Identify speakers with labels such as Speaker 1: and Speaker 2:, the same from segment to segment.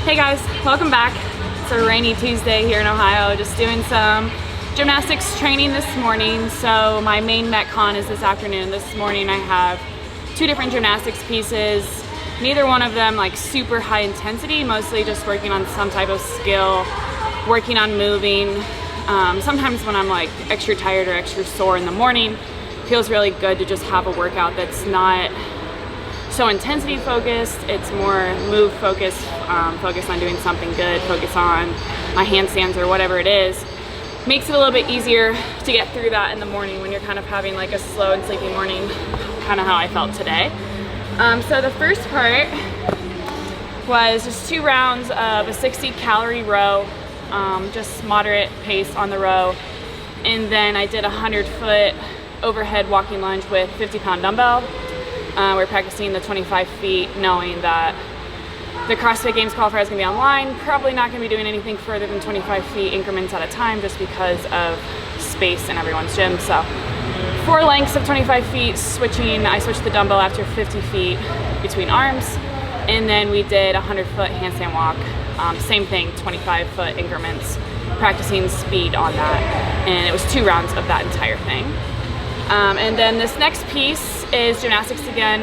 Speaker 1: Hey guys, welcome back. It's a rainy Tuesday here in Ohio, just doing some gymnastics training this morning. So my main Metcon is this afternoon. This morning I have two different gymnastics pieces. Neither one of them like super high intensity, mostly just working on some type of skill, working on moving. Sometimes when I'm like extra tired or extra sore in the morning, it feels really good to just have a workout that's not so intensity focused. It's more move focused, focus on doing something good, focus on my handstands or whatever it is. Makes it a little bit easier to get through that in the morning when you're kind of having like a slow and sleepy morning, kind of how I felt today. So the first part was just 2 rounds of a 60-calorie row, just moderate pace on the row. And then I did a 100-foot overhead walking lunge with 50-pound dumbbell. We're practicing the 25 feet, knowing that the CrossFit Games qualifier is going to be online. Probably not going to be doing anything further than 25 feet increments at a time just because of space in everyone's gym. So 4 lengths of 25 feet, I switched the dumbbell after 50 feet between arms. And then we did a 100-foot handstand walk. Same thing, 25-foot increments, practicing speed on that. And it was 2 rounds of that entire thing. And then this next piece is gymnastics again.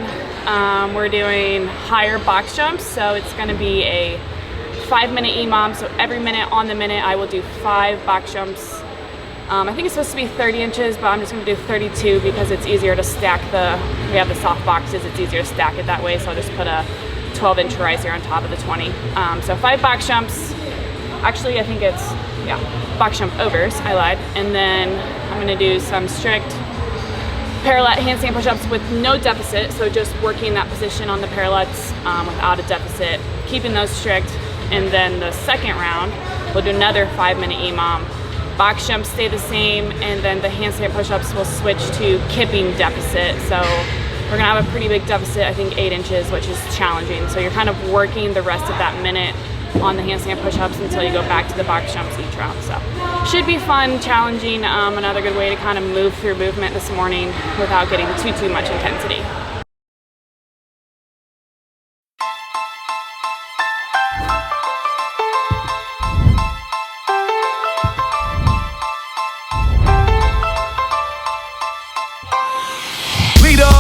Speaker 1: We're doing higher box jumps, so it's going to be a 5-minute EMOM. So every minute on the minute I will do 5 box jumps. I think it's supposed to be 30 inches, but I'm just going to do 32 because it's easier to stack we have the soft boxes, it's easier to stack it that way, so I'll just put a 12-inch riser on top of the 20. So 5 box jumps. Actually, I think it's, box jump overs, I lied. And then I'm going to do some strict parallel handstand push-ups with no deficit, so just working that position on the parallettes without a deficit, keeping those strict. And then the second round, we'll do another 5-minute EMOM. Box jumps stay the same, and then the handstand push-ups will switch to kipping deficit. So we're gonna have a pretty big deficit, I think 8 inches, which is challenging. So you're kind of working the rest of that minute on the handstand push-ups until you go back to the box jumps each round. So should be fun, challenging, another good way to kind of move through movement this morning without getting too much intensity.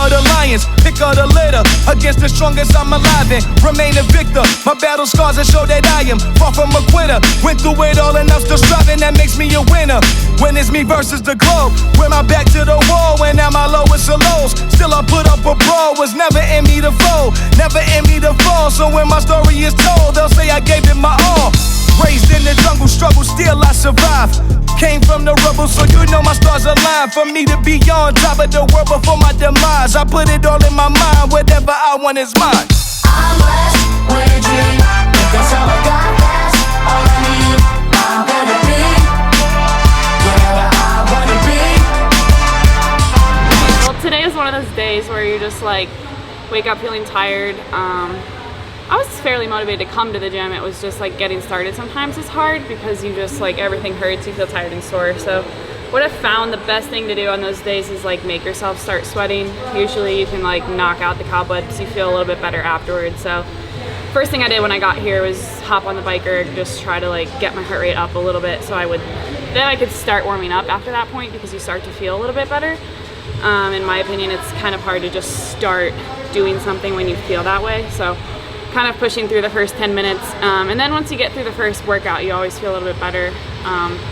Speaker 2: The lions, pick up the litter. Against the strongest I'm alive and remain a victor. My battle scars that show that I am far from a quitter. Went through it all enough, still striving, that makes me a winner. When it's me versus the globe, with my back to the wall, when at my lowest of lows, still I put up a brawl. Was never in me to fold, never in me to fall. So when my story is told, they'll say I gave it my all. Raised in the jungle, struggle, still I survive. Came from the rubble, so you know my stars align. For me to be on top of the world before my demise, I put it all in my mind, whatever I want is mine.
Speaker 3: I'm blessed with a dream, if that's all I got, that's all I need. I wanna be wherever I wanna be.
Speaker 1: Well, today is one of those days where you just like wake up feeling tired. I was fairly motivated to come to the gym. It was just like getting started sometimes is hard because you just like everything hurts, you feel tired and sore. So what I've found the best thing to do on those days is like make yourself start sweating. Usually you can like knock out the cobwebs, you feel a little bit better afterwards. So first thing I did when I got here was hop on the bike erg, just try to like get my heart rate up a little bit so then I could start warming up after that point because you start to feel a little bit better. In my opinion, it's kind of hard to just start doing something when you feel that way. So kind of pushing through the first 10 minutes. And then once you get through the first workout, you always feel a little bit better.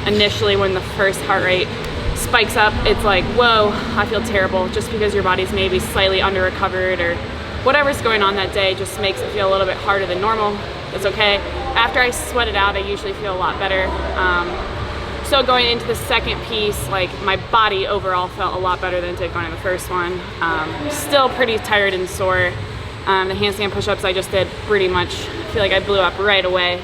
Speaker 1: Initially, when the first heart rate spikes up, it's like, whoa, I feel terrible, just because your body's maybe slightly under-recovered or whatever's going on that day just makes it feel a little bit harder than normal. It's okay. After I sweat it out, I usually feel a lot better. So going into the second piece, like my body overall felt a lot better than it did going in the first one. Still pretty tired and sore. The handstand push-ups I just did pretty much feel like I blew up right away,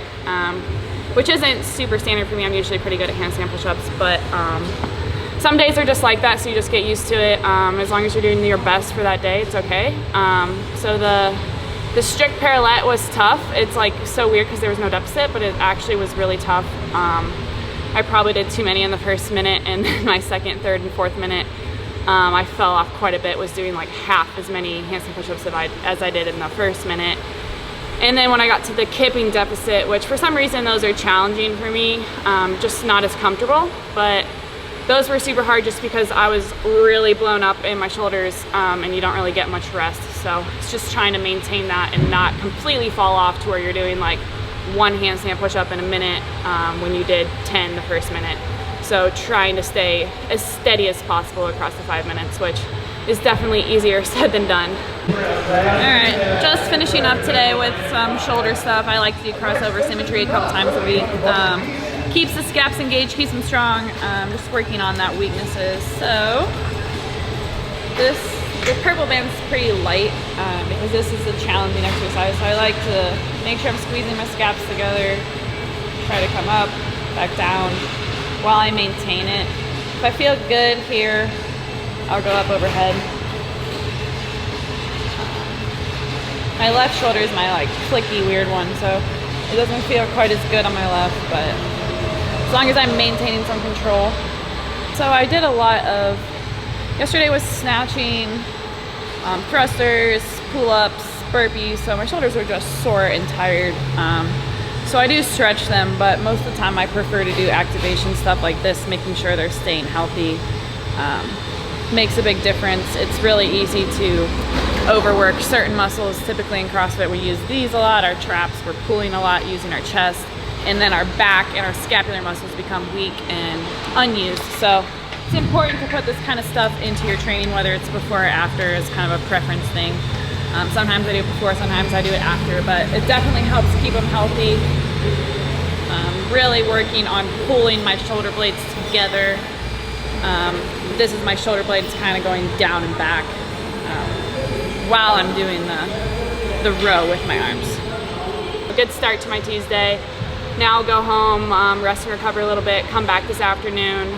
Speaker 1: which isn't super standard for me. I'm usually pretty good at handstand push-ups, but some days are just like that, so you just get used to it. As long as you're doing your best for that day, it's okay. So the strict parallel was tough. It's like so weird because there was no deficit, but it actually was really tough. I probably did too many in the first minute, and then my second, third, and fourth minute, I fell off quite a bit, was doing like half as many handstand push-ups as I did in the first minute. And then when I got to the kipping deficit, which for some reason those are challenging for me, just not as comfortable, but those were super hard just because I was really blown up in my shoulders, and you don't really get much rest. So it's just trying to maintain that and not completely fall off to where you're doing like one handstand push-up in a minute when you did 10 the first minute. So trying to stay as steady as possible across the 5 minutes, which is definitely easier said than done. Alright, just finishing up today with some shoulder stuff. I like to do crossover symmetry a couple times a week. Keeps the scaps engaged, keeps them strong. Just working on that weaknesses. So the purple band's pretty light because this is a challenging exercise. So I like to make sure I'm squeezing my scaps together, try to come up, back down while I maintain it. If I feel good here, I'll go up overhead. My left shoulder is my like flicky weird one, so it doesn't feel quite as good on my left, but as long as I'm maintaining some control. So I did a lot of, yesterday was snatching, thrusters, pull-ups, burpees, so my shoulders are just sore and tired. So I do stretch them, but most of the time I prefer to do activation stuff like this, making sure they're staying healthy. Makes a big difference. It's really easy to overwork certain muscles. Typically in CrossFit we use these a lot, our traps, we're pulling a lot using our chest, and then our back and our scapular muscles become weak and unused. So it's important to put this kind of stuff into your training, whether it's before or after. It's kind of a preference thing. Sometimes I do it before, sometimes I do it after, but it definitely helps keep them healthy. Really working on pulling my shoulder blades together. This is my shoulder blades kind of going down and back while I'm doing the row with my arms. A good start to my Tuesday. Now I'll go home, rest and recover a little bit, come back this afternoon,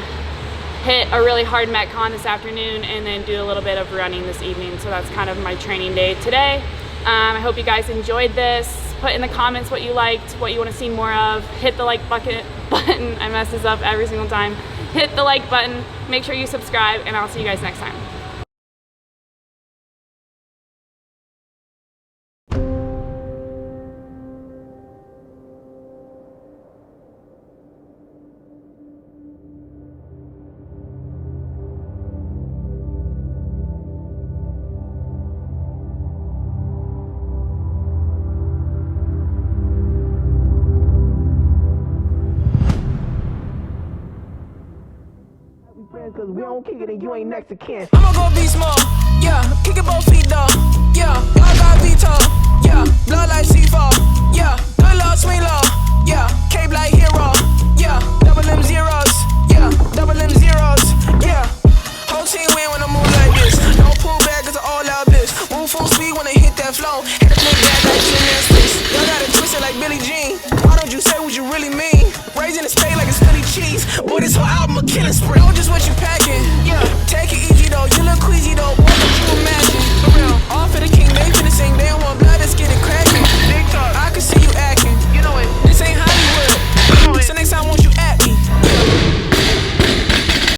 Speaker 1: hit a really hard Metcon this afternoon, and then do a little bit of running this evening. So that's kind of my training day today. I hope you guys enjoyed this. Put in the comments what you liked, what you want to see more of. Hit the like button. I mess this up every single time. Hit the like button. Make sure you subscribe, and I'll see you guys next time.
Speaker 4: Cause we don't kick it and you ain't next to kin.
Speaker 5: I'ma go be small, yeah. Kick it both feet though, yeah. I got veto, yeah. Blood like C4, yeah. Good love, swing low, yeah. Cape like hero, yeah. Double them zeros, yeah. Double them zeros, yeah. Whole team win when I move like this. Don't pull back cause I all out bliss. Move full speed when I hit that flow. Hit the flip back like gymnastics. Y'all gotta twist it like Billie Jean. Why don't you say what you really mean? Raising the state like it's Philly cheese. Boy, this whole album a killing spree.